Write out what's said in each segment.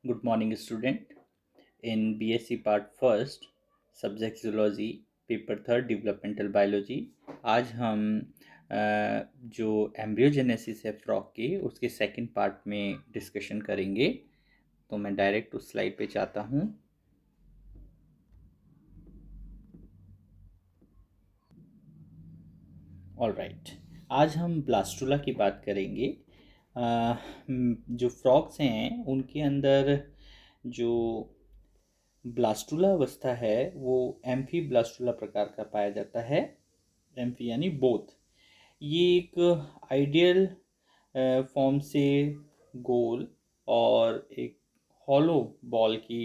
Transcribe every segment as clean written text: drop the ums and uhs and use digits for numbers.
Good morning, student. In BSc Part First, Subject Zoology, paper third developmental biology, आज हम जो embryogenesis है frog की उसके सेकंड पार्ट में डिस्कशन करेंगे। तो मैं डायरेक्ट उस स्लाइड पे जाता हूँ। ऑलराइट, आज हम ब्लास्टुला की बात करेंगे। जो फ्रॉग्स हैं उनके अंदर जो ब्लास्टुला अवस्था है वो एम्फी ब्लास्टुला प्रकार का पाया जाता है। एम्फी यानी बोथ। ये एक आइडियल फॉर्म से गोल और एक हॉलो बॉल की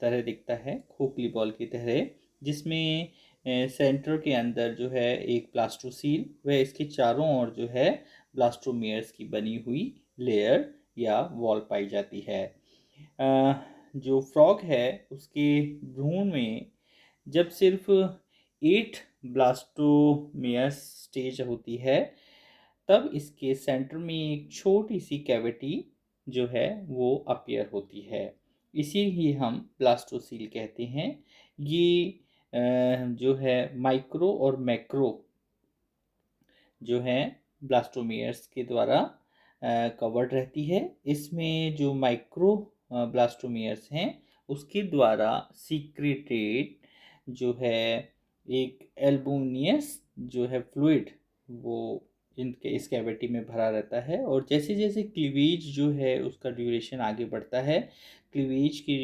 तरह दिखता है, खोखली बॉल की तरह, जिसमें सेंटर के अंदर जो है एक ब्लास्टोसील व इसके चारों ओर जो है ब्लास्टोमियर्स की बनी हुई लेयर या वॉल पाई जाती है। जो फ्रॉग है उसके भ्रूण में जब सिर्फ 8 ब्लास्टोमियर्स स्टेज होती है तब इसके सेंटर में एक छोटी सी कैविटी जो है वो अपीयर होती है। इसी ही हम ब्लास्टोसील कहते हैं। ये जो है माइक्रो और मैक्रो जो है ब्लास्टोमियर्स के द्वारा कवर्ड रहती है। इसमें जो माइक्रो ब्लास्टोमियर्स हैं उसके द्वारा सीक्रेटेड जो है एक एल्बुमिनस जो है फ्लूइड वो इनके इस कैविटी में भरा रहता है। और जैसे जैसे क्लीवेज जो है उसका ड्यूरेशन आगे बढ़ता है, क्लीवेज के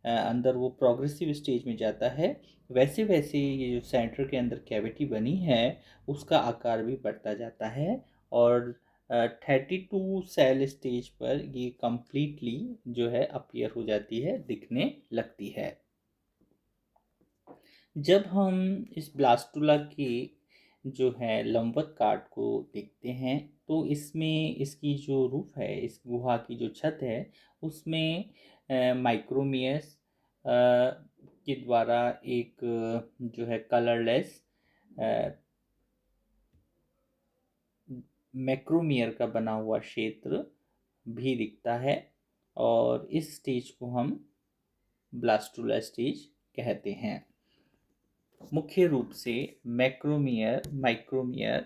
अंदर वो प्रोग्रेसिव स्टेज में जाता है, वैसे वैसे ये जो सेंटर के अंदर कैविटी बनी है उसका आकार भी बढ़ता जाता है। और 32 सेल स्टेज पर ये कंप्लीटली जो है अपीयर हो जाती है, दिखने लगती है। जब हम इस ब्लास्टुला की जो है लंबवत काट को देखते हैं तो इसमें इसकी जो रूफ है, इस गुहा की जो छत है, उसमें माइक्रोमियस के द्वारा एक जो है कलरलेस मैक्रोमियर का बना हुआ क्षेत्र भी दिखता है। और इस स्टेज को हम ब्लास्टुला स्टेज कहते हैं। मुख्य रूप से मैक्रोमियर,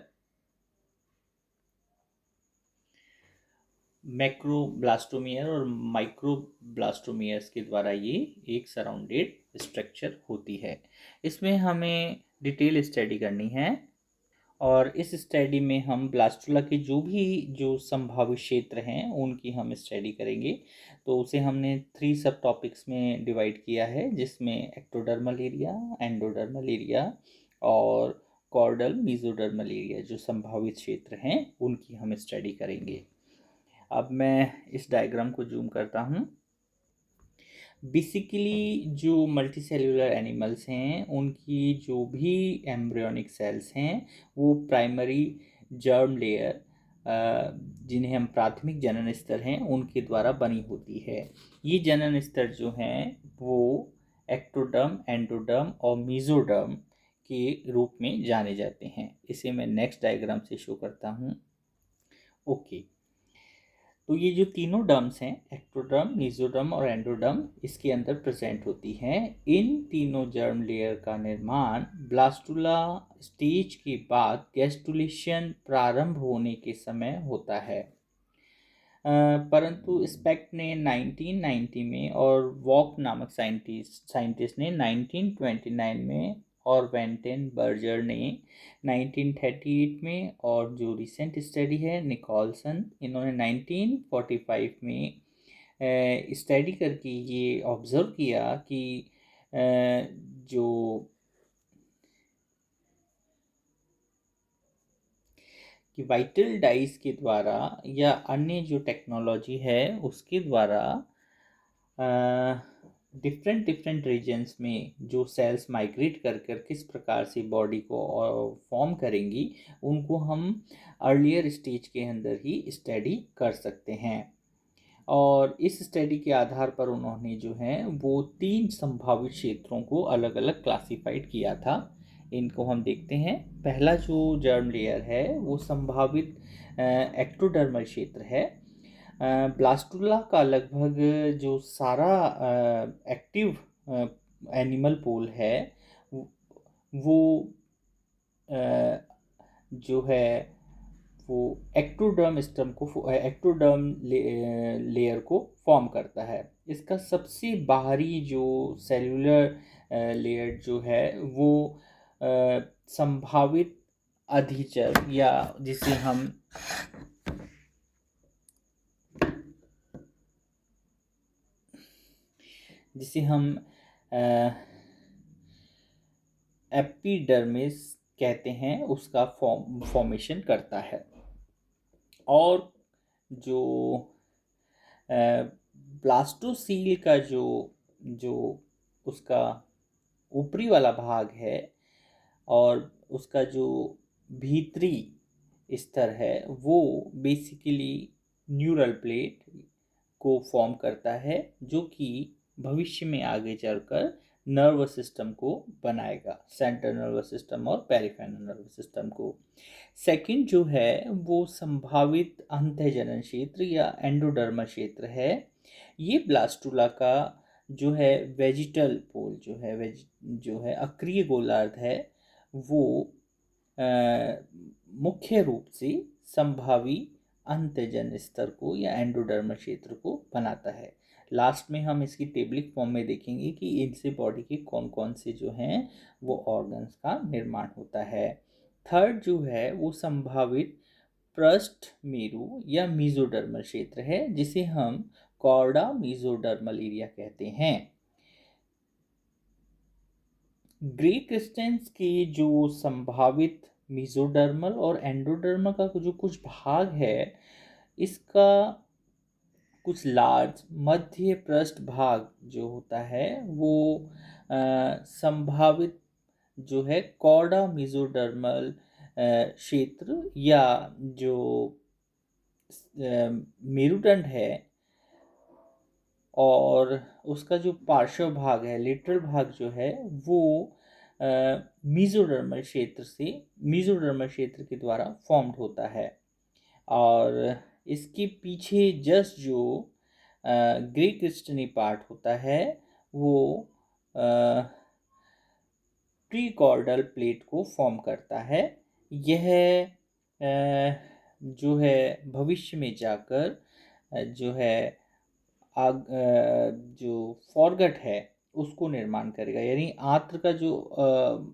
मैक्रोब्लास्टोमियर और माइक्रोब्लास्टोमियर्स के द्वारा ये एक सराउंडेड स्ट्रक्चर होती है। इसमें हमें डिटेल स्टडी करनी है और इस स्टडी में हम ब्लास्टुला के जो संभावित क्षेत्र हैं उनकी हम स्टडी करेंगे। तो उसे हमने 3 सब टॉपिक्स में डिवाइड किया है, जिसमें एक्टोडर्मल एरिया, एंडोडर्मल एरिया और कॉर्डल मेसोडर्मल एरिया जो संभावित क्षेत्र हैं उनकी हम स्टडी करेंगे। अब मैं इस डायग्राम को जूम करता हूँ। बेसिकली जो मल्टी सेल्यूलर एनिमल्स हैं उनकी जो भी एम्ब्रियोनिक सेल्स हैं वो प्राइमरी जर्म लेयर जिन्हें हम प्राथमिक जनन स्तर हैं उनके द्वारा बनी होती है। ये जनन स्तर जो हैं वो एक्टोडर्म, एंडोडर्म और मेसोडर्म के रूप में जाने जाते हैं। इसे मैं नेक्स्ट डायग्राम से शो करता हूँ। ओके, तो ये जो तीनों डर्म्स हैं, एक्टोडर्म, मेसोडर्म और एंडोडर्म, इसके अंदर प्रेजेंट होती हैं। इन तीनों जर्म लेयर का निर्माण ब्लास्टुला स्टेज के बाद गैस्ट्रुलेशन प्रारंभ होने के समय होता है। परंतु स्पेक्ट ने 1990 में और वॉक नामक साइंटिस्ट ने 1929 में और वेंटेन बर्जर ने 1938 में और जो रिसेंट स्टडी है निकोलसन, इन्होंने 1945 में स्टडी करके ये ऑब्ज़र्व किया कि जो कि वाइटल डाइस के द्वारा या अन्य जो टेक्नोलॉजी है उसके द्वारा डिफरेंट डिफरेंट रीजन्स में जो सेल्स माइग्रेट कर कर किस प्रकार से बॉडी को फॉर्म करेंगी उनको हम अर्लियर स्टेज के अंदर ही स्टडी कर सकते हैं। और इस स्टडी के आधार पर उन्होंने जो है वो 3 संभावित क्षेत्रों को अलग अलग क्लासिफाइड किया था। इनको हम देखते हैं। पहला जो जर्म लेयर है वो संभावित एक्टोडर्मल क्षेत्र है। ब्लास्टुला का लगभग जो सारा एक्टिव एनिमल पूल है वो अ, जो है वो एक्टोडर्म लेयर को फॉर्म करता है। इसका सबसे बाहरी जो सेल्यूलर लेयर जो है वो संभावित अधिचर या जिसे हम एपिडर्मिस कहते हैं, उसका फॉर्मेशन करता है। और जो ब्लास्टोसील का जो उसका ऊपरी वाला भाग है और उसका जो भीतरी स्तर है वो बेसिकली न्यूरल प्लेट को फॉर्म करता है, जो कि भविष्य में आगे चलकर नर्वस सिस्टम को बनाएगा, सेंट्रल नर्वस सिस्टम और पेरिफेरल नर्वस सिस्टम को। सेकंड जो है वो संभावित अंतःजनन क्षेत्र या एंडोडर्मा क्षेत्र है। ये ब्लास्टुला का जो है वेजिटल पोल जो है अक्रिय गोलार्ध है, वो मुख्य रूप से संभावी अंतःजन स्तर को या एंडोडर्मा क्षेत्र को बनाता है। लास्ट में हम इसकी टेबलिक फॉर्म में देखेंगे कि इनसे बॉडी के कौन कौन से जो हैं वो ऑर्गन्स का निर्माण होता है। थर्ड जो है वो संभावित पृष्ठ मेरु या मीजोडर्मल क्षेत्र है, जिसे हम कॉर्डा मीजोडर्मल एरिया कहते हैं। ग्रे क्रिस्टेंस के जो संभावित मीजोडर्मल और एंडोडर्मल का जो कुछ भाग है, इसका कुछ लार्ज मध्य पृष्ठ भाग जो होता है वो संभावित जो है कॉर्डा मीजोडर्मल क्षेत्र या जो मेरुदंड है और उसका जो पार्श्व भाग है, लेटरल भाग जो है वो मीजोडर्मल क्षेत्र के द्वारा फॉर्म्ड होता है। और इसके पीछे जस्ट जो ग्रे क्रिस्टनी पार्ट होता है वो प्रीकॉर्डल प्लेट को फॉर्म करता है। यह जो है भविष्य में जाकर जो है जो फॉरगट है उसको निर्माण करेगा, यानी आंत्र का जो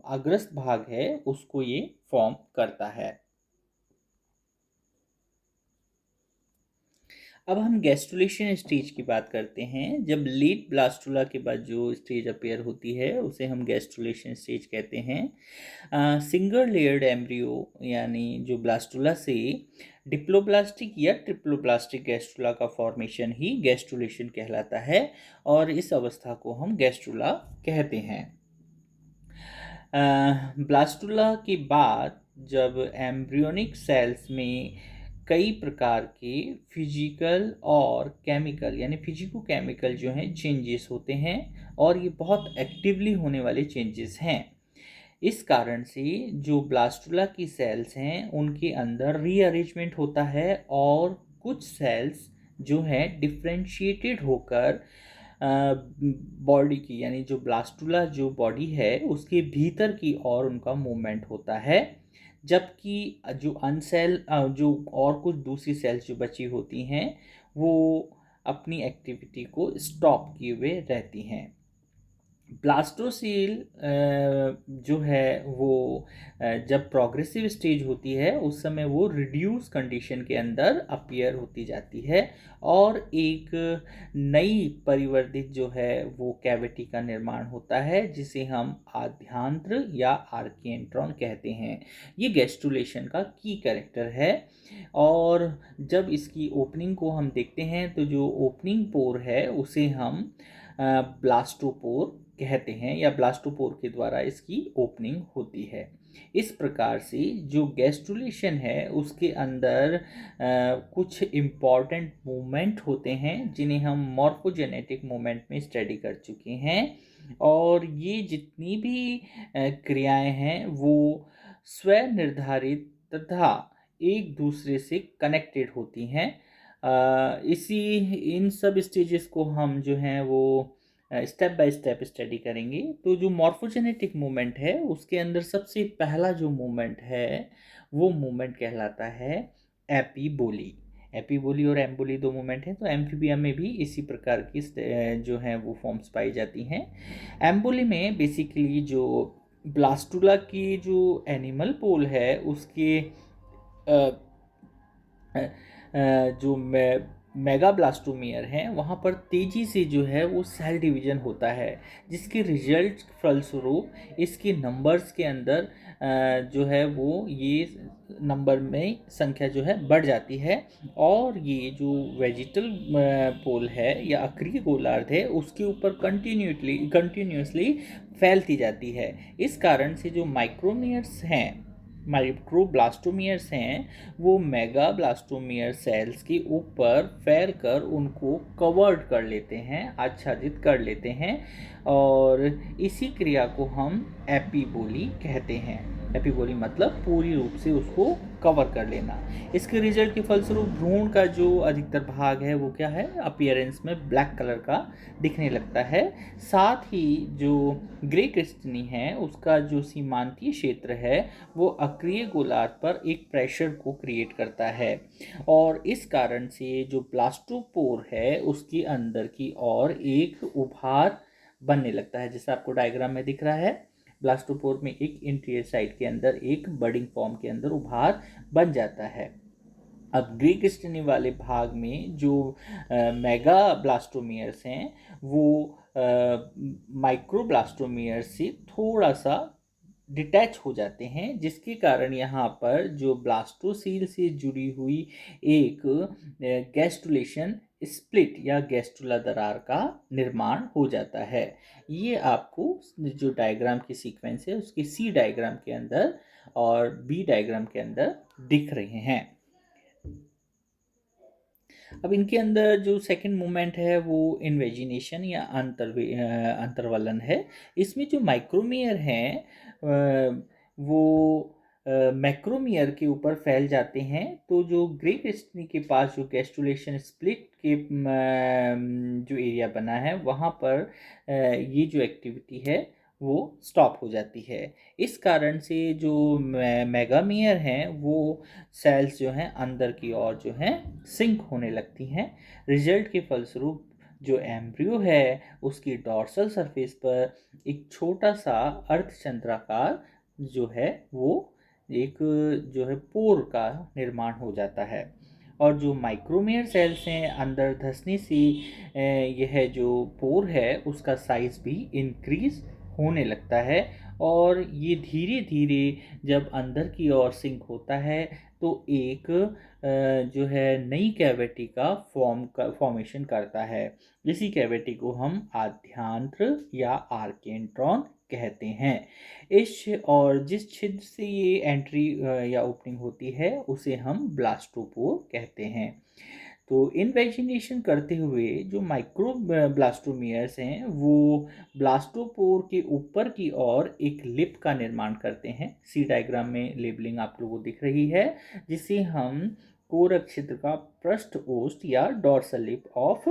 अग्रस्त भाग है उसको ये फॉर्म करता है। अब हम गैस्ट्रुलेशन स्टेज की बात करते हैं। जब लेट ब्लास्टुला के बाद जो स्टेज अपेयर होती है उसे हम गैस्ट्रुलेशन स्टेज कहते हैं। सिंगल लेयर्ड एम्ब्रियो यानी जो ब्लास्टुला से डिप्लोब्लास्टिक या ट्रिप्लोब्लास्टिक गैस्ट्रुला का फॉर्मेशन ही गैस्ट्रुलेशन कहलाता है और इस अवस्था को हम गैस्ट्रुला कहते हैं। ब्लास्टुला के बाद जब एम्ब्रियोनिक सेल्स में कई प्रकार के फिजिकल और केमिकल यानी फिजिको केमिकल जो हैं चेंजेस होते हैं और ये बहुत एक्टिवली होने वाले चेंजेस हैं। इस कारण से जो ब्लास्टुला की सेल्स हैं उनके अंदर रीअरेंजमेंट होता है और कुछ सेल्स जो हैं डिफ्रेंशिएटेड होकर बॉडी की यानी जो ब्लास्टुला जो बॉडी है उसके भीतर की ओर उनका मूवमेंट होता है, जबकि जो जो और कुछ दूसरी सेल्स जो बची होती हैं वो अपनी एक्टिविटी को स्टॉप किए हुए रहती हैं। ब्लास्टोसील जो है वो जब प्रोग्रेसिव स्टेज होती है उस समय वो रिड्यूस कंडीशन के अंदर अपीयर होती जाती है और एक नई परिवर्तित जो है वो कैविटी का निर्माण होता है, जिसे हम आद्यांत्र या आर्किएंट्रॉन कहते हैं। ये गैस्ट्रुलेशन का की कैरेक्टर है और जब इसकी ओपनिंग को हम देखते हैं तो जो ओपनिंग पोर है उसे हम ब्लास्टोपोर कहते हैं या ब्लास्टोपोर के द्वारा इसकी ओपनिंग होती है। इस प्रकार से जो गैस्ट्रुलेशन है उसके अंदर कुछ इम्पॉर्टेंट मूवमेंट होते हैं जिन्हें हम मॉर्फोजेनेटिक मूवमेंट में स्टडी कर चुके हैं और ये जितनी भी क्रियाएं हैं वो स्व निर्धारित तथा एक दूसरे से कनेक्टेड होती हैं। इसी इन सब स्टेजेस को हम जो हैं वो स्टेप बाय स्टेप स्टडी करेंगे। तो जो मॉर्फोजेनेटिक मूवमेंट है उसके अंदर सबसे पहला जो मूवमेंट है वो मूवमेंट कहलाता है एपीबोली। एपीबोली और एम्बोली दो मूवमेंट हैं। तो एम्फीबिया में भी इसी प्रकार की जो हैं वो फॉर्म्स पाई जाती हैं। एम्बोली में बेसिकली जो ब्लास्टुला की जो एनिमल पोल है उसके जो मेगाब्लास्टोमियर हैं वहाँ पर तेज़ी से जो है वो सेल डिवीज़न होता है, जिसके रिजल्ट फलस्वरूप इसके नंबर्स के अंदर जो है वो ये नंबर में संख्या जो है बढ़ जाती है। और ये जो वेजिटल पोल है या अक्रिय गोलार्ध है उसके ऊपर कंटिन्यूसली फैलती जाती है। इस कारण से जो माइक्रोमियर्स हैं, माइक्रोब्लास्टोमियर्स हैं, वो मेगाब्लास्टोमियर सेल्स के ऊपर फैलकर उनको कवर्ड कर लेते हैं, आच्छादित कर लेते हैं। और इसी क्रिया को हम एपीबोली कहते हैं। एपीबोली मतलब पूरी रूप से उसको कवर कर लेना। इसके रिजल्ट के फलस्वरूप भ्रूण का जो अधिकतर भाग है वो क्या है, अपीयरेंस में ब्लैक कलर का दिखने लगता है। साथ ही जो ग्रे क्रिस्टनी है उसका जो सीमांतीय क्षेत्र है वो अक्रिय गोलार्ध पर एक प्रेशर को क्रिएट करता है। और इस कारण से जो ब्लास्टोपोर है उसके अंदर की ओर एक उभार बनने लगता है, जैसा आपको डायग्राम में दिख रहा है। ब्लास्टोपोर में एक इंटीरियर साइड के अंदर एक बडिंग फॉर्म के अंदर उभार बन जाता है। अब ग्रे क्रिस्टनी वाले भाग में जो मेगा ब्लास्टोमियर्स हैं वो माइक्रोब्लास्टोमियर से थोड़ा सा डिटैच हो जाते हैं, जिसके कारण यहाँ पर जो ब्लास्टोसील से जुड़ी हुई एक गैस्टुलेशन स्प्लिट या गैस्टुला दरार का निर्माण हो जाता है। ये आपको जो डायग्राम की सीक्वेंस है उसके सी डायग्राम के अंदर और बी डायग्राम के अंदर दिख रहे हैं। अब इनके अंदर जो सेकंड मूवमेंट है वो इन्वेजिनेशन या अंतर्वलन है। इसमें जो माइक्रोमियर हैं वो मैक्रोमियर के ऊपर फैल जाते हैं। तो जो ग्रे क्रिस्टनी के पास जो गैस्टुलेशन स्प्लिट के जो एरिया बना है वहाँ पर ये जो एक्टिविटी है वो स्टॉप हो जाती है। इस कारण से जो मेगामियर हैं वो सेल्स जो हैं अंदर की ओर जो हैं सिंक होने लगती हैं। रिजल्ट के फलस्वरूप जो एम्ब्रियो है उसकी डॉर्सल सरफेस पर एक छोटा सा अर्धचंद्राकार जो है वो एक जो है पोर का निर्माण हो जाता है। और जो माइक्रोमियर सेल्स हैं अंदर धंसने से यह जो पोर है उसका साइज भी इंक्रीज होने लगता है। और ये धीरे धीरे जब अंदर की ओर सिंक होता है तो एक जो है नई कैविटी का फॉर्मेशन करता है। इसी कैविटी को हम आद्यांत्र या आर्केंट्रॉन कहते हैं। और जिस छिद्र से ये एंट्री या ओपनिंग होती है उसे हम ब्लास्टोपोर कहते हैं। तो इन्वेजिनेशन करते हुए जो माइक्रो ब्लास्टोमियर्स हैं वो ब्लास्टोपोर के ऊपर की ओर एक लिप का निर्माण करते हैं। सी डायग्राम में लेबलिंग आप लोगों को दिख रही है, जिसे हम कोरक छिद्र का पृष्ठ ओष्ठ या डॉर्सल लिप ऑफ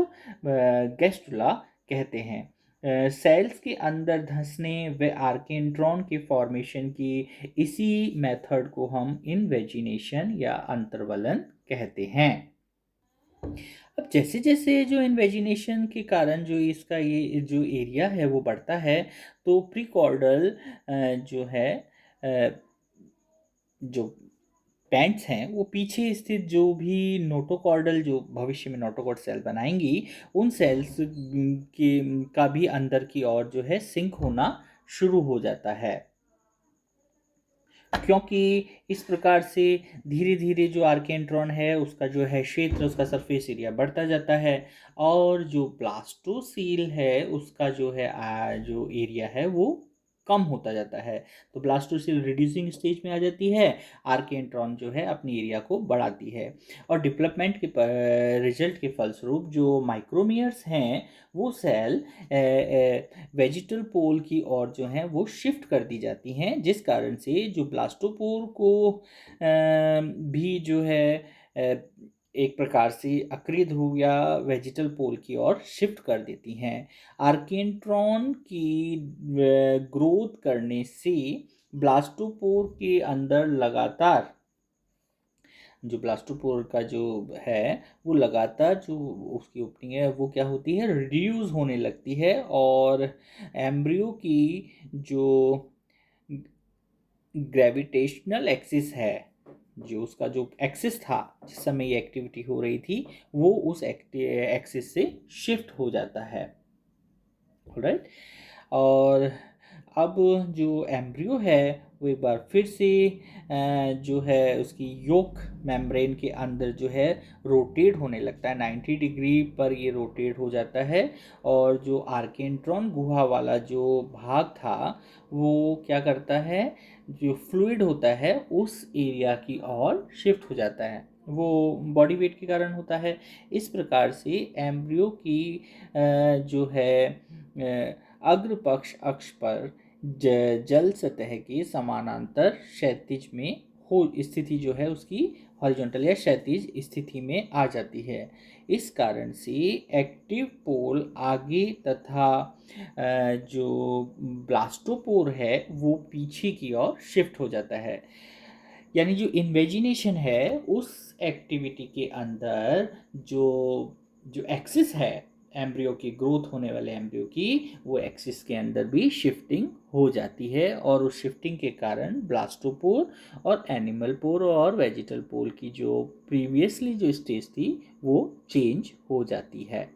गैस्टुला कहते हैं। सेल्स के अंदर धंसने व आर्केंट्रॉन के फॉर्मेशन की इसी मेथड को हम इन्वेजिनेशन या अंतर्वलन कहते हैं। अब जैसे जैसे जो इन्वेजिनेशन के कारण जो इसका ये जो एरिया है वो बढ़ता है तो प्रीकॉर्डल जो है जो पैंट्स हैं वो पीछे स्थित जो भी नोटोकॉर्डल जो भविष्य में नोटोकॉर्ड सेल बनाएंगी उन सेल्स के का भी अंदर की ओर जो है सिंक होना शुरू हो जाता है, क्योंकि इस प्रकार से धीरे धीरे जो आर्केंट्रॉन है उसका जो है क्षेत्र, उसका सरफेस एरिया बढ़ता जाता है। और जो ब्लास्टोसील है उसका जो है जो एरिया है वो कम होता जाता है। तो ब्लास्टोसील रिड्यूसिंग स्टेज में आ जाती है, आर्केंट्रॉन जो है अपनी एरिया को बढ़ाती है। और डेवलपमेंट के रिजल्ट के फलस्वरूप जो माइक्रोमियर्स हैं वो सेल वेजिटल पोल की ओर जो हैं वो शिफ्ट कर दी जाती हैं, जिस कारण से जो ब्लास्टोपोर को भी जो है एक प्रकार से अक्रिय ध्रुव या वेजिटल पोल की ओर शिफ्ट कर देती हैं। आर्केंट्रॉन की ग्रोथ करने से ब्लास्टोपोर के अंदर लगातार जो ब्लास्टोपोर का जो है वो लगातार जो उसकी ओपनिंग है वो क्या होती है, रिड्यूस होने लगती है, और एम्ब्रियो की जो ग्रेविटेशनल एक्सिस है, जो उसका जो एक्सिस था जिस समय ये एक्टिविटी हो रही थी, वो उस एक्सिस से शिफ्ट हो जाता है। राइट। और अब जो एम्ब्रियो है वो एक बार फिर से जो है उसकी योक मेम्ब्रेन के अंदर जो है रोटेट होने लगता है, 90 डिग्री पर ये रोटेट हो जाता है, और जो आर्केंट्रॉन गुहा वाला जो भाग था वो क्या करता है, जो फ्लूइड होता है उस एरिया की ओर शिफ्ट हो जाता है, वो बॉडी वेट के कारण होता है। इस प्रकार से एम्ब्रियो की जो है अग्र पक्ष अक्ष पर जल सतह के समानांतर क्षैतिज में हो स्थिति जो है उसकी हॉरिजॉन्टल या क्षैतिज स्थिति में आ जाती है। इस कारण से एक्टिव पोल आगे तथा जो ब्लास्टोपोर है वो पीछे की ओर शिफ्ट हो जाता है। यानी जो इन्वेजिनेशन है उस एक्टिविटी के अंदर जो जो एक्सिस है एम्ब्रियो की, ग्रोथ होने वाले एम्ब्रियो की, वो एक्सिस के अंदर भी शिफ्टिंग हो जाती है, और उस शिफ्टिंग के कारण ब्लास्टोपोर और एनिमल पोर और वेजिटल पोर की जो प्रीवियसली जो स्टेज थी वो चेंज हो जाती है।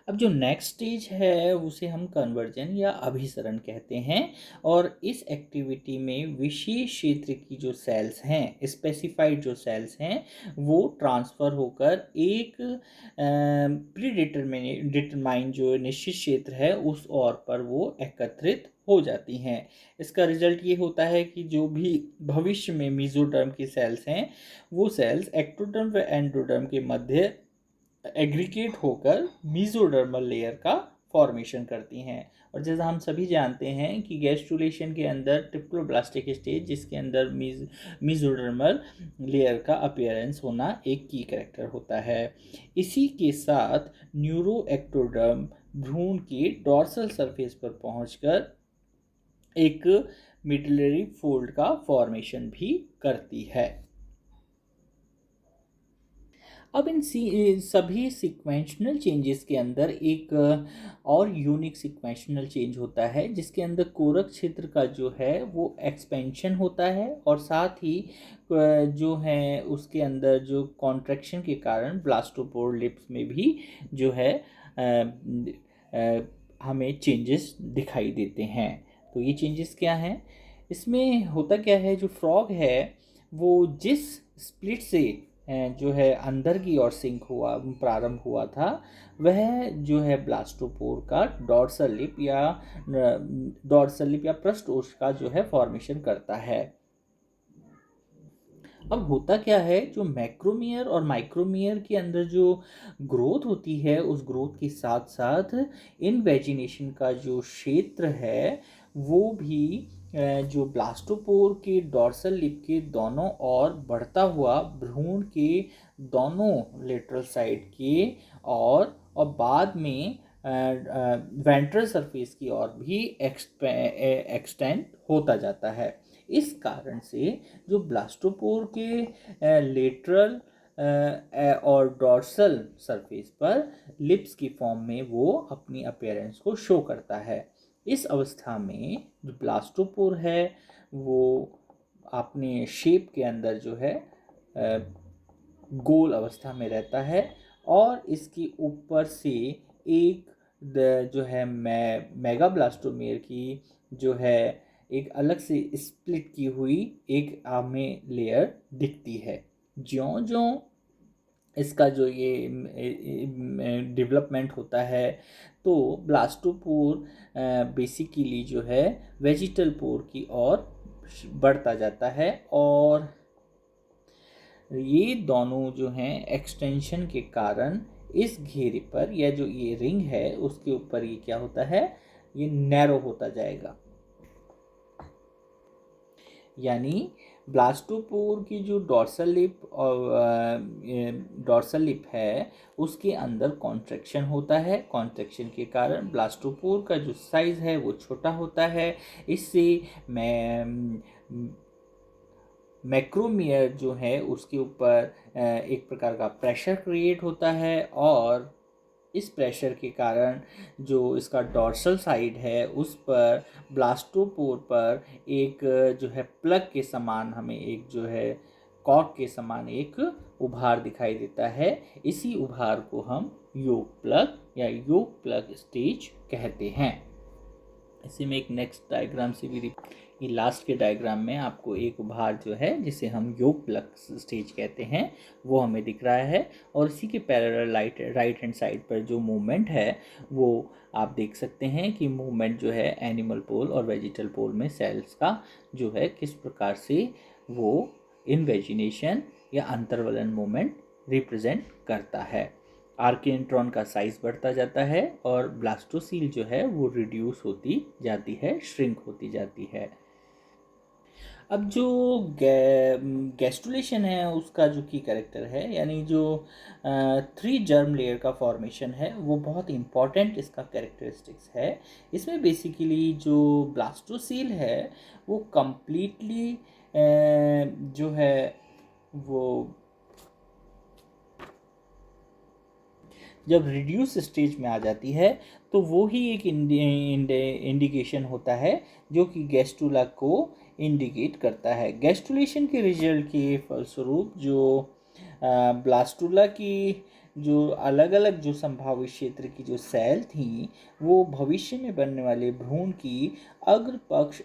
अब जो नेक्स्ट स्टेज है उसे हम कन्वर्जन या अभिसरण कहते हैं, और इस एक्टिविटी में विशेष क्षेत्र की जो सेल्स हैं, स्पेसिफाइड जो सेल्स हैं, वो ट्रांसफ़र होकर एक डिटरमाइन जो निश्चित क्षेत्र है उस ओर पर वो एकत्रित हो जाती हैं। इसका रिजल्ट ये होता है कि जो भी भविष्य में मेसोडर्म की सेल्स हैं वो सेल्स एक्टोडर्म व एंडोडर्म के मध्य एग्रीगेट होकर मेसोडर्मल लेयर का फॉर्मेशन करती हैं। और जैसा हम सभी जानते हैं कि गैस्ट्रुलेशन के अंदर ट्रिप्लोब्लास्टिक स्टेज, जिसके अंदर मेसोडर्मल लेयर का अपीयरेंस होना एक की कैरेक्टर होता है। इसी के साथ न्यूरोएक्टोडर्म भ्रूण के डॉर्सल सरफेस पर पहुंचकर एक मिडलरी फोल्ड का फॉर्मेशन भी करती है। अब इन सभी सिक्वेंशनल चेंजेस के अंदर एक और यूनिक सिक्वेंशनल चेंज होता है, जिसके अंदर कोरक क्षेत्र का जो है वो एक्सपेंशन होता है, और साथ ही जो है उसके अंदर जो कॉन्ट्रैक्शन के कारण ब्लास्टोपोर लिप्स में भी जो है हमें चेंजेस दिखाई देते हैं। तो ये चेंजेस क्या हैं, इसमें होता क्या है, जो फ्रॉग है वो जिस स्प्लिट से जो है अंदर की ओर सिंक हुआ प्रारंभ हुआ था, वह जो है ब्लास्टोपोर का डॉर्सल लिप या पृष्ठोष्ठ का जो है फॉर्मेशन करता है। अब होता क्या है, जो मैक्रोमियर और माइक्रोमियर के अंदर जो ग्रोथ होती है उस ग्रोथ के साथ साथ इनवेजिनेशन का जो क्षेत्र है वो भी जो ब्लास्टोपोर के डॉर्सल लिप के दोनों ओर बढ़ता हुआ भ्रूण के दोनों लेटरल साइड के और बाद में वेंट्रल सरफेस की ओर भी एक्सटेंड होता जाता है। इस कारण से जो ब्लास्टोपोर के लेटरल और डॉर्सल सरफेस पर लिप्स की फॉर्म में वो अपनी अपीयरेंस को शो करता है। इस अवस्था में जो ब्लास्टोपोर है वो अपने शेप के अंदर जो है गोल अवस्था में रहता है, और इसके ऊपर से एक जो है मेगाब्लास्टोमेर की जो है एक अलग से स्प्लिट की हुई एक हमें लेयर दिखती है। ज्यों-ज्यों इसका जो ये डेवलपमेंट होता है तो ब्लास्टोपोर बेसिकली जो है वेजिटल पोर की ओर बढ़ता जाता है, और ये दोनों जो हैं एक्सटेंशन के कारण इस घेरे पर या जो ये रिंग है उसके ऊपर ये क्या होता है, ये नैरो होता जाएगा। यानी ब्लास्टोपोर की जो डॉर्सल लिप है उसके अंदर कॉन्ट्रैक्शन होता है। कॉन्ट्रैक्शन के कारण ब्लास्टोपोर का जो साइज है वो छोटा होता है। इससे मैं मैक्रोमियर जो है उसके ऊपर एक प्रकार का प्रेशर क्रिएट होता है, और इस प्रेशर के कारण जो इसका डॉर्सल साइड है उस पर ब्लास्टोपोर पर एक जो है प्लग के समान, हमें एक जो है कॉर्क के समान एक उभार दिखाई देता है। इसी उभार को हम योक प्लग या योक प्लग स्टेज कहते हैं। इसी में एक नेक्स्ट डायग्राम से भी ये लास्ट के डायग्राम में आपको एक उभार जो है जिसे हम योक प्लग स्टेज कहते हैं वो हमें दिख रहा है। और इसी के पैरेलल राइट हैंड साइड पर जो मूवमेंट है वो आप देख सकते हैं कि मूवमेंट जो है एनिमल पोल और वेजिटल पोल में सेल्स का जो है किस प्रकार से वो इनवेजिनेशन या अंतर्वलन मूवमेंट रिप्रेजेंट करता है। आर्कियंट्रॉन का साइज बढ़ता जाता है और ब्लास्टोसील जो है वो रिड्यूस होती जाती है, श्रिंक होती जाती है। अब जो गैस्ट्रुलेशन है उसका जो की कैरेक्टर है, यानी जो 3 जर्म लेयर का फॉर्मेशन है वो बहुत इंपॉर्टेंट इसका कैरेक्टरिस्टिक्स है। इसमें बेसिकली जो ब्लास्टोसील है वो कंप्लीटली जो है वो जब रिड्यूस स्टेज में आ जाती है तो वो ही एक इंडिकेशन होता है जो कि गैस्ट्रुला को इंडिकेट करता है। गैस्ट्रुलेशन के रिजल्ट के फलस्वरूप जो ब्लास्टुला की जो अलग अलग जो संभावित क्षेत्र की जो सेल थी वो भविष्य में बनने वाले भ्रूण की अग्र पक्ष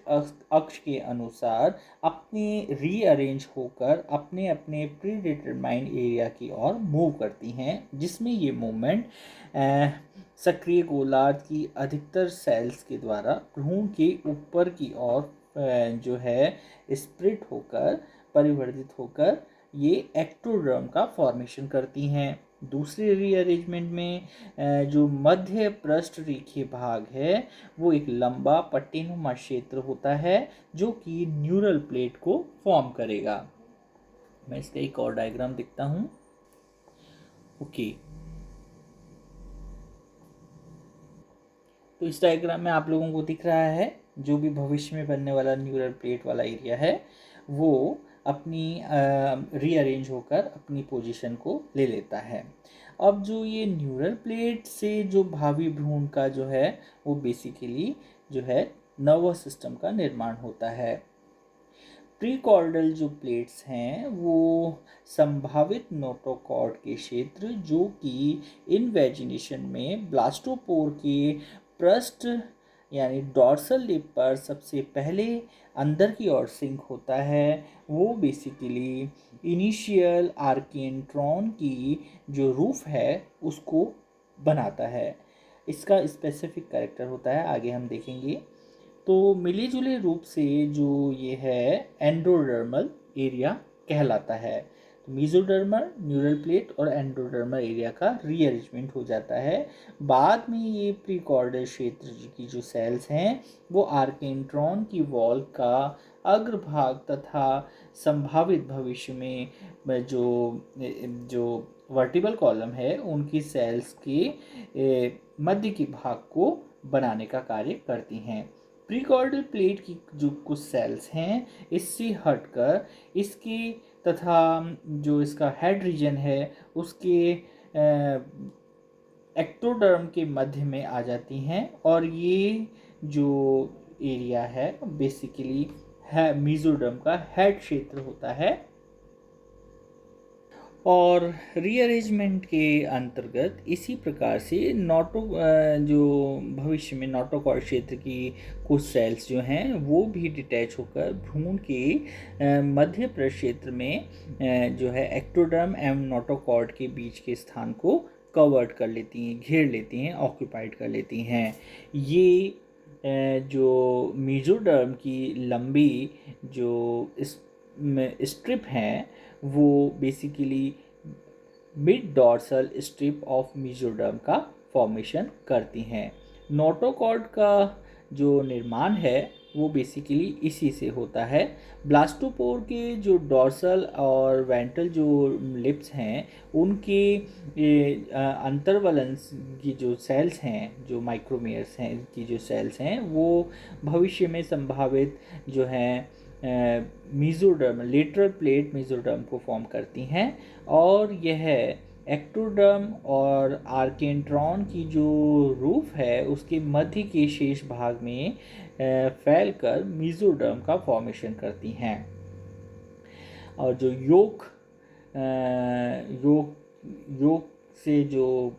अक्ष के अनुसार अपने रीअरेंज होकर अपने अपने प्री डिटरमाइंड एरिया की ओर मूव करती हैं, जिसमें ये मूवमेंट सक्रिय गोलार्ध की अधिकतर सेल्स के द्वारा भ्रूण के ऊपर की ओर जो है स्प्लिट होकर परिवर्तित होकर ये एक्टोडर्म का फॉर्मेशन करती हैं। दूसरे रीअरेंजमेंट में जो मध्य पृष्ठ रेखीय भाग है वो एक लंबा पट्टीनुमा क्षेत्र होता है जो कि न्यूरल प्लेट को फॉर्म करेगा। मैं इसका एक और डायग्राम दिखता हूँ। ओके, तो इस डायग्राम में आप लोगों को दिख रहा है जो भी भविष्य में बनने वाला न्यूरल प्लेट वाला एरिया है वो अपनी रीअरेंज होकर अपनी पोजीशन को ले लेता है। अब जो ये न्यूरल प्लेट से जो भावी भ्रूण का जो है वो बेसिकली जो है नर्वस सिस्टम का निर्माण होता है। प्रीकॉर्डल जो प्लेट्स हैं वो संभावित नोटोकॉर्ड के क्षेत्र जो कि इनवेजिनेशन में ब्लास्टोपोर के पृष्ठ यानी डॉर्सल लिप पर सबसे पहले अंदर की ओर सिंक होता है, वो बेसिकली इनिशियल आर्कियंट्रॉन की जो रूफ है उसको बनाता है। इसका स्पेसिफिक कैरेक्टर होता है, आगे हम देखेंगे। तो मिले जुले रूप से जो ये है एंडोडर्मल एरिया कहलाता है। तो मीजोडर्मल न्यूरल प्लेट और एंडोडर्मल एरिया का रीअरेंजमेंट हो जाता है। बाद में ये प्रीकॉर्डल क्षेत्र की जो सेल्स हैं वो आर्कियंट्रॉन की वॉल का अग्रभाग तथा संभावित भविष्य में जो वर्टिबल कॉलम है उनकी सेल्स के मध्य के भाग को बनाने का कार्य करती हैं। प्रीकॉर्डल प्लेट की जो कुछ सेल्स हैं इससे हटकर इसके तथा जो इसका हेड रीजन है उसके एक्टोडर्म के मध्य में आ जाती हैं, और ये जो एरिया है बेसिकली है मीजोडर्म का हेड क्षेत्र होता है। और रीअरेंजमेंट के अंतर्गत इसी प्रकार से जो भविष्य में नोटोकॉर्ड क्षेत्र की कुछ सेल्स जो हैं वो भी डिटैच होकर भ्रूण के मध्य पृष्ठ क्षेत्र में जो है एक्टोडर्म एवं नोटोकॉर्ड के बीच के स्थान को कवर्ड कर लेती हैं, घेर लेती हैं, ऑक्यूपाइड कर लेती हैं। ये जो मीजोडर्म की लंबी जो स्ट्रिप हैं वो basically mid dorsal strip of mesoderm का फॉर्मेशन करती हैं। नोटोकॉर्ड का जो निर्माण है वो बेसिकली इसी से होता है। ब्लास्टोपोर के जो डॉर्सल और वेंट्रल जो लिप्स हैं उनके अंतर्वलन की जो सेल्स हैं, जो माइक्रोमियर्स हैं की जो सेल्स हैं, वो भविष्य में संभावित जो हैं मीजोडर्म, लेटरल प्लेट मीजोडर्म को फॉर्म करती हैं, और यह एक्टोडर्म और आर्केंट्रॉन की जो रूफ है उसके मध्य के शेष भाग में फैलकर मीजोडर्म का फॉर्मेशन करती हैं। और जो योग योग योग से जो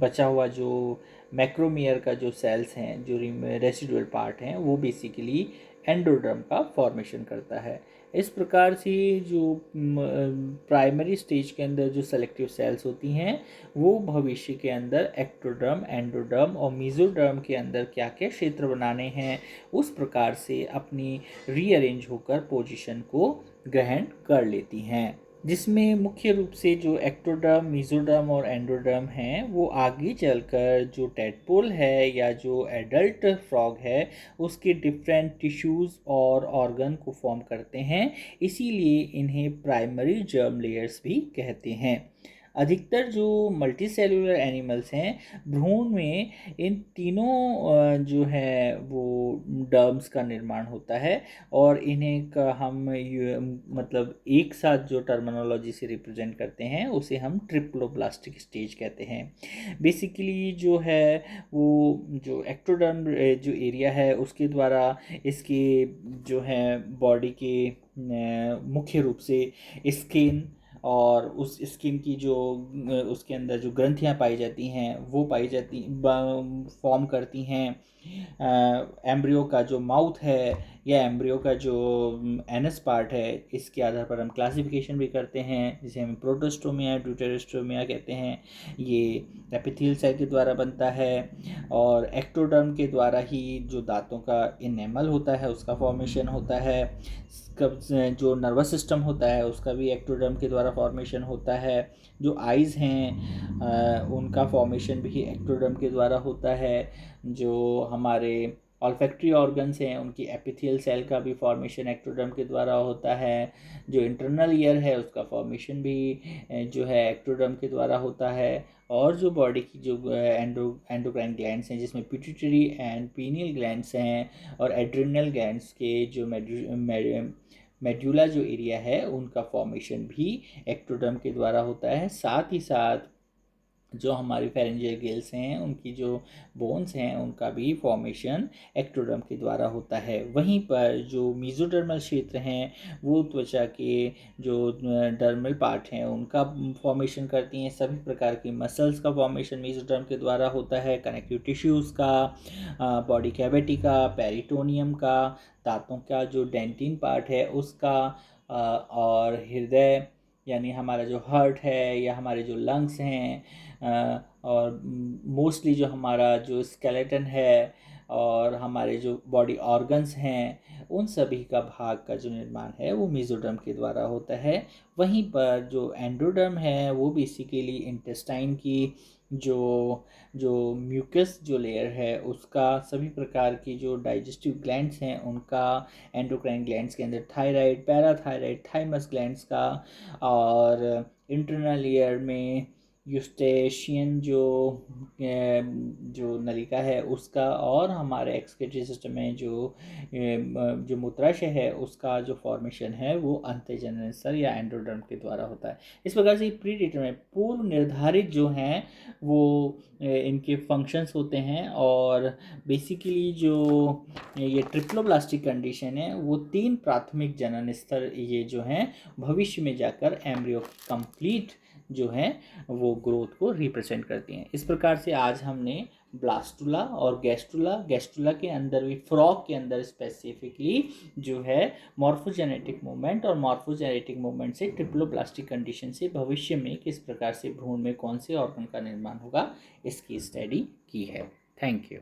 बचा हुआ जो मैक्रोमियर का जो सेल्स हैं, जो रेसिडुअल पार्ट हैं, वो बेसिकली एंडोडर्म का फॉर्मेशन करता है। इस प्रकार से जो प्राइमरी स्टेज के अंदर जो सेलेक्टिव सेल्स होती हैं वो भविष्य के अंदर एक्टोडर्म, एंडोडर्म और मीजोडर्म के अंदर क्या क्या क्षेत्र बनाने हैं उस प्रकार से अपनी रीअरेंज होकर पोजीशन को ग्रहण कर लेती हैं, जिसमें मुख्य रूप से जो एक्टोडर्म, मीजोडर्म और एंडोडर्म हैं वो आगे चलकर जो टेडपोल है या जो एडल्ट फ्रॉग है उसके डिफरेंट टिश्यूज़ और ऑर्गन को फॉर्म करते हैं, इसीलिए इन्हें प्राइमरी जर्म लेयर्स भी कहते हैं। अधिकतर जो मल्टीसेलुलर एनिमल्स हैं भ्रूण में इन तीनों जो है वो डर्म्स का निर्माण होता है, और इन्हें का हम मतलब एक साथ जो टर्मिनोलॉजी से रिप्रेजेंट करते हैं उसे हम ट्रिप्लोब्लास्टिक स्टेज कहते हैं। बेसिकली जो है वो जो एक्टोडर्म जो एरिया है उसके द्वारा इसके जो है बॉडी के मुख्य रूप से स्किन और उस स्किन की जो उसके अंदर जो ग्रंथियां पाई जाती हैं वो पाई जाती फॉर्म करती हैं एम्ब्रियो का जो माउथ है या एम्ब्रियो का जो एनस पार्ट है, इसके आधार पर हम क्लासिफिकेशन भी करते हैं, जिसे हम प्रोटोस्टोमिया, ड्यूटेरोस्टोमिया कहते हैं। ये एपिथेलियल सेल के द्वारा बनता है, और एक्टोडर्म के द्वारा ही जो दांतों का इनेमल होता है उसका फॉर्मेशन होता है। कब जो नर्वस सिस्टम होता है उसका भी एक्टोडर्म के द्वारा फॉर्मेशन होता है। जो आइज़ हैं उनका फॉर्मेशन भी एक्टोडर्म के द्वारा होता है। जो हमारे ऑल्फैक्टरी ऑर्गन्स हैं उनकी एपिथेलियल सेल का भी फॉर्मेशन एक्टोडर्म के द्वारा होता है। जो इंटरनल ईयर है उसका फॉर्मेशन भी जो है एक्टोडर्म के द्वारा होता है। और जो बॉडी की जो एंडोक्राइन ग्लैंड्स हैं जिसमें पिट्यूटरी एंड पीनियल ग्लैंड्स हैं और एड्रिनल ग्लैंड्स के जो मेड्यूला जो एरिया है उनका फॉर्मेशन भी एक्टोडर्म के द्वारा होता है। साथ ही साथ जो हमारी फेरेंजियल गिल्स हैं उनकी जो बोन्स हैं उनका भी फॉर्मेशन एक्टोडर्म के द्वारा होता है। वहीं पर जो मीजोडर्मल क्षेत्र हैं वो त्वचा के जो डर्मल पार्ट हैं उनका फॉर्मेशन करती हैं। सभी प्रकार की मसल्स का फॉर्मेशन मीजोडर्म के द्वारा होता है। कनेक्टिव टिश्यूज़ का, बॉडी कैविटी का, पेरिटोनियम का, दांतों का जो डेंटिन पार्ट है उसका, और हृदय यानी हमारा जो हार्ट है या हमारे जो लंग्स हैं, और मोस्टली जो हमारा जो स्केलेटन है और हमारे जो बॉडी ऑर्गन्स हैं उन सभी का भाग का जो निर्माण है वो मीजोडर्म के द्वारा होता है। वहीं पर जो एंडोडर्म है वो बेसिकली इंटेस्टाइन की जो जो म्यूकस जो लेयर है उसका, सभी प्रकार की जो डाइजेस्टिव ग्लैंड्स हैं उनका, एंडोक्राइन ग्लैंड्स के अंदर थायराइड, पैराथायराइड, थाइमस ग्लैंड्स का, और इंटरनल ईयर में यूस्टेशियन जो नलिका है उसका, और हमारे एक्सक्रीटरी सिस्टम में जो मूत्राशय है उसका जो फॉर्मेशन है वो अंतःजनन स्तर या एंडोडर्म के द्वारा होता है। इस प्रकार से प्री डिटरमाइंड पूर्व निर्धारित जो हैं वो इनके फंक्शंस होते हैं, और बेसिकली जो ये ट्रिप्लोब्लास्टिक कंडीशन है वो 3 प्राथमिक जनन स्तर ये जो हैं भविष्य में जाकर एम्ब्रियो कंप्लीट जो है वो ग्रोथ को रिप्रेजेंट करती हैं। इस प्रकार से आज हमने ब्लास्टुला और गैस्ट्रुला के अंदर भी, फ्रॉग के अंदर स्पेसिफिकली जो है मॉर्फोजेनेटिक मूवमेंट और मॉर्फोजेनेटिक मूवमेंट से ट्रिप्लोब्लास्टिक कंडीशन से भविष्य में किस प्रकार से भ्रूण में कौन से ऑर्गन का निर्माण होगा इसकी स्टडी की है। Thank you.